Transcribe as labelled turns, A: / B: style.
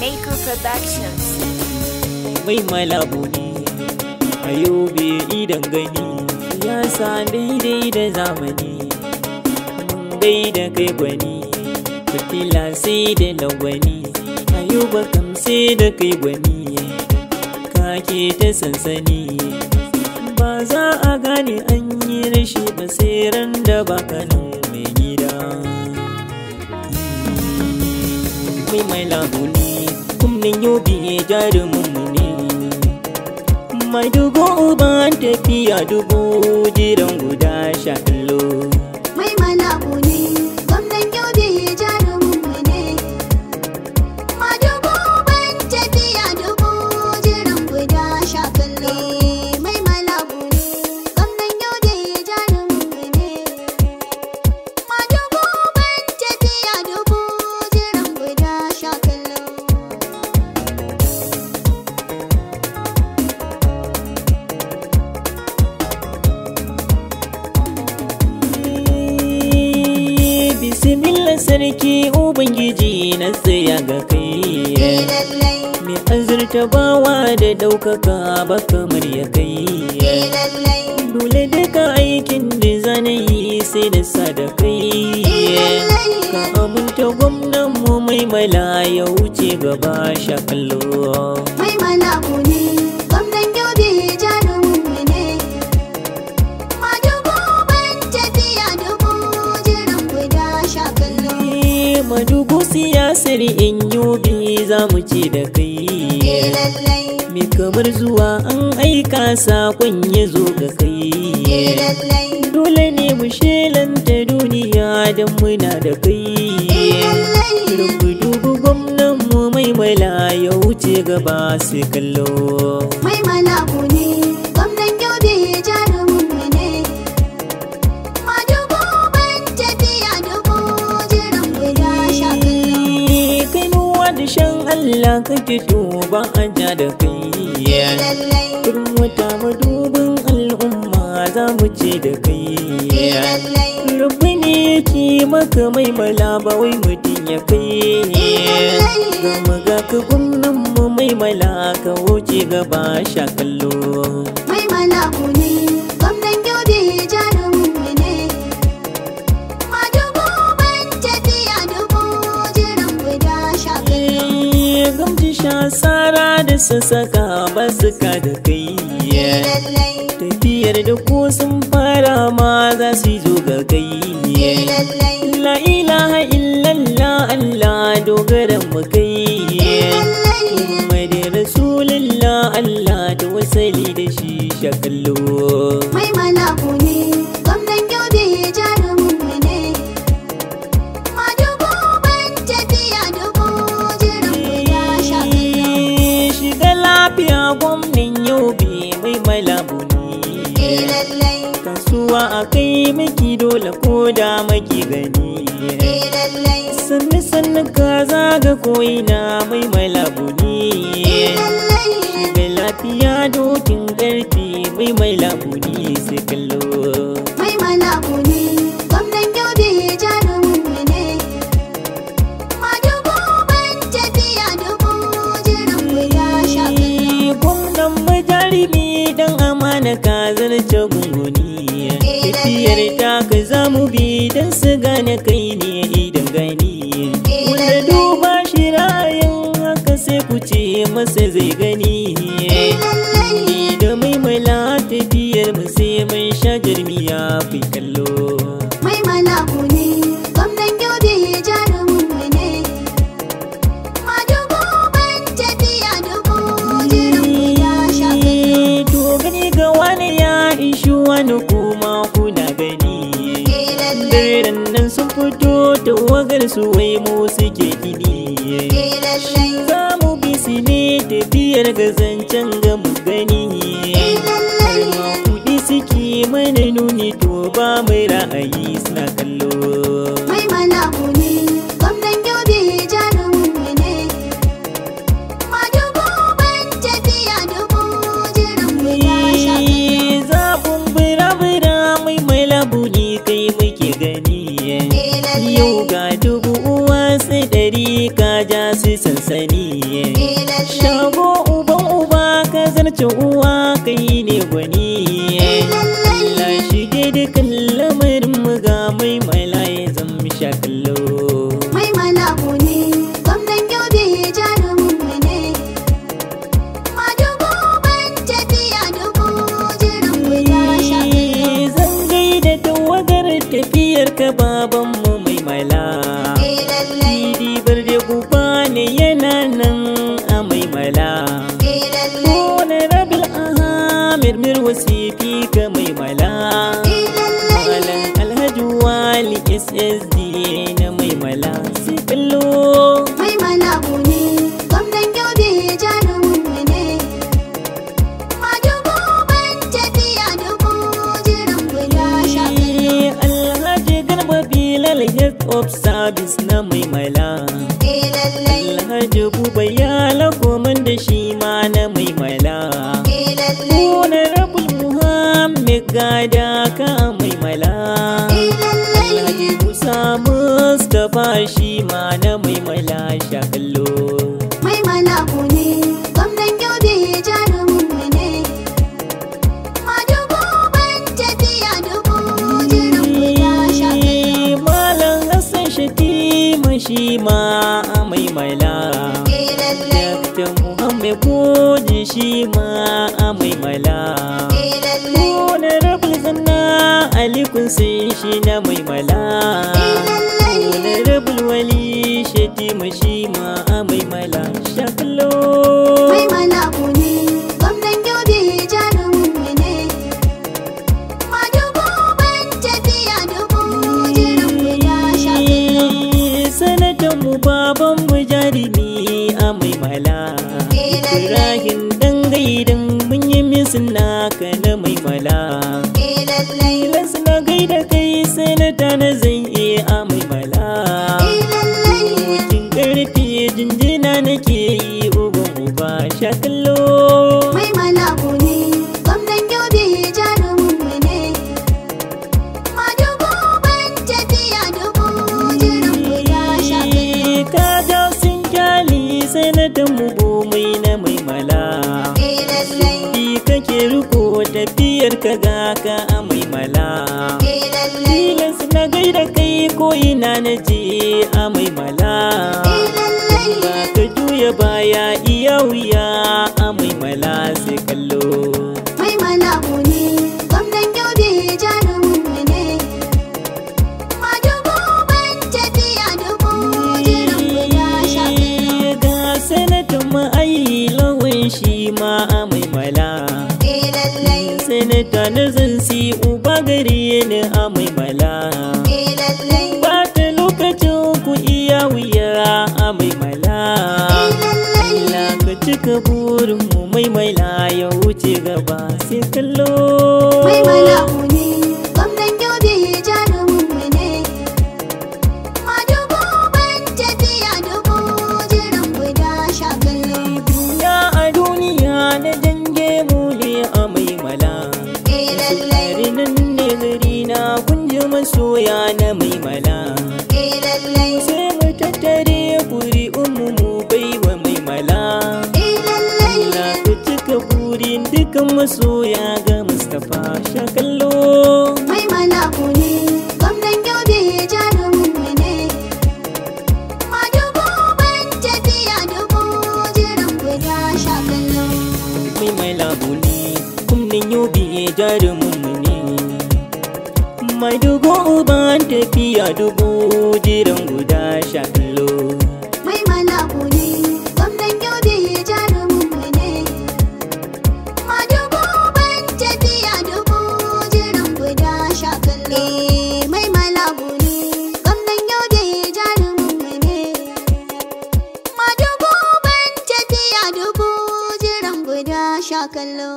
A: Maker Productions.
B: Mai malabuni a yobe idan gani ya sa daidai da zamani. Mun gaida kai gwani, fitila sai da lagwani. A yoba kam sai da kai gwani, kake ta sansani. Ba za a gane an yi rashi ba sai ran da baka nan mai gida. Mai malabuni kumnin yobe jarumin mu ne. Mai dubu uban tafiya dubu jiran guda sha kallo.
C: Mai malabu ne, gwamnan yobe jarumin mu ne. Mai dubu uban tafiya dubu jiran guda sha kallo. Mai malabu ne, gwamnan yobe jarumin mu ne. Mai dubu uban tafiya dubu jiran guda sha kallo.
B: Bismillah sarki Ubangiji na tsaya ga kai. Mai azurta bawa da ɗaukaka ba kamar ya kai. Dole duka aikin da zanayi sai da sa da kai. Ka aminta gwamnan mu mai mala ya wuce gaba sha kallo.
C: Mai malabu ne, gwamnan yobe jarumin mu ne. Mai dubu uban tafiya dubu jiran guda sha kallo.
B: Madugu siyasar in yobe za mu ce da kai. Me kamar zuwa an aika sakon ya zo ga kai. Dole ne mu shelanta duniya don muna da kai. Rubu dubu gwamnan mu mai mala ya wuce gaba sai kallo.
C: Mai malabu ne, gwamnan yobe jarumin mu ne. Mai dubu uban tafiya dubu jiran guda sha kallo.
B: Kai nuwa da shan Allah ka fito ba a ja da kai. Kurin wata madubin al'umma za mu ce da kai. Rabbi ne yake maka mai mala ba wai mutum ya kai. Gama ga ka gwamnan mu mai mala ka wuce gaba sha kallo.
C: Mai malabu ne, gwamnan yobe jarumin mu ne. Mai dubu uban tafiya dubu jiran guda sha kallo.
B: Gamji sha sara da sassaka ba su ka da kai. Tafiyar da ko sun fara ma za su zo ga kai. La ilaha illallah Allah dogaran mu kai. Muhammadu Rasulullah Allah da wasali da shi shakallo.
C: Mai malabu ne, gwamnan yobe jarumin mu ne. Mai dubu uban tafiya dubu jiran guda sha kallo.
B: Shiga lafiya gwamnan yobe mai malabu ne. Kasuwa a kai maki dole ko da maki gani. Sannu sannu ka zaga ko'ina mai malabu ne. Shiga lafiya dokin ƙarfi mai malabu ne sai kallo.
C: Mai malabu ne, gwamnan yobe jarumin mu ne. Mai dubu uban tafiya dubu jiran guda sha kallo.
B: Gwamnan majarimi dan amana ka zarce gunguni. Tafiyar ta ka zamu bi don su gane kai ne idan gani. Wanda duba shi ra'ayin haka sai ku ce masa zai gani. Ni da mai mala tafiyar mu sai mai sha jarmiya fi kallo.
C: Mai malabu ne, gwamnan yobe jarumin mu ne. Mai dubu uban tafiya dubu jiran guda sha kallo.
B: To gani ga wani ya ishi wani kuma kuna gani. Daren nan sun fito da wagar su wai mu suke gini. Za mu bi su ne tafiyar ga zancen ga mu gani. Har ma kuɗi suke mana nuni to ba mai ra'ayi suna kallo.
C: Mai malabu ne, gwamnan yobe jarumin mu ne. Mai dubu uban tafiya dubu jiran guda sha kallo.
B: Zaɓin bira-bira mai malabu ne kai muke gani. Yau ga dubu uwa sai ɗari ka ja su sansani. mala. Malam Alhaji Wali SSD na mai mala sai kallo.
C: Mai malabu ne, gwamnan Yobe jarumin mu ne. Madugu ban tafiya dubu jiran guda sha kallo.
B: Alhaji Garba Bilal Head of Service na mai mala. Alhaji Buba ya lakoman da shi ma na mai mala. Honorable Muhammad Gada ka mai mala. Alhaji Musa Mustapha shi ma na mai mala sha kallo.
C: Mai malabu ne, gwamnan Yobe jarumin mu ne. Madugu ban tafiya dubu jiran guda sha kallo.
B: Malam Hassan Shatima shi ma mai mala. Dr. Muhammad Koji shi ma mai mala. Honorable Zanna Ali Kunsin shi na mai mala. Honorable Wali Shatima shi ma mai mala sha kallo.
C: Mai malabu ne, gwamnan Yobe jarumin mu ne. Madugu ban tafiya dubu jiran guda sha kallo.
B: Sanatan mu baban mu jarumi mai mala. Ibrahim dangaidan mun yi misin naka na mai mala. Tilas na gaida kai sanata na zai iya mai mala. Wakin karfe jinjina nake yi uban uba sha kallo.
C: Mai malabu ne, gwamnan Yobe jarumin mu ne. Madugu ban tafiya dubu jiran guda sha kallo.
B: Ka ja sun kyali sanatan mu bomai na mai mala. Bi kake riko tafiyar ka ga ka mai mala. Tilas na gaida kai ko ina na je a mai mala. Ba ka juya baya iya wuya a mai mala sai kallo.
C: Mai malabu ne, gwamnan Yobe jarumin mu ne. Madugu ban tafiya dubu jiran guda sha kallo.
B: Ga sanatan ma'ayi lawan shi ma a mai mala. Sanata na zansi uba gari ne a mai mala. Bata lokacin ku iya wuya a mai mala. La ka cika burin mu mai mala ya wuce gaba sai kallo.
C: Mai malabu ne, gwamnan Yobe jarumin mu ne. Madugu ban tafiya dubu jiran guda sha kallo.
B: Ya a duniya na dange mu ne a mai mala. Nan ne gari na kunji masoya na mai mala. Sai mu tattare kuri mu bai wa mai mala. La ku cika burin dukan masoya ga Mustapha sha kallo.
C: Mai malabu ne, gwamnan Yobe jarumin mu ne. Madugu ban tafiya dubu jiran guda sha kallo.
B: Mai malabu ne kumnin Yobe jarumin mu ne. Mai dubu ban tafiya dubu jiran guda sha kallo.
C: Mai malabu ne, gwamnan Yobe jarumin mu ne. Madugu ban tafiya dubu jiran guda sha kallo. Mai malabu ne, gwamnan Yobe jarumin mu ne. Madugu ban tafiya dubu jiran guda sha kallo.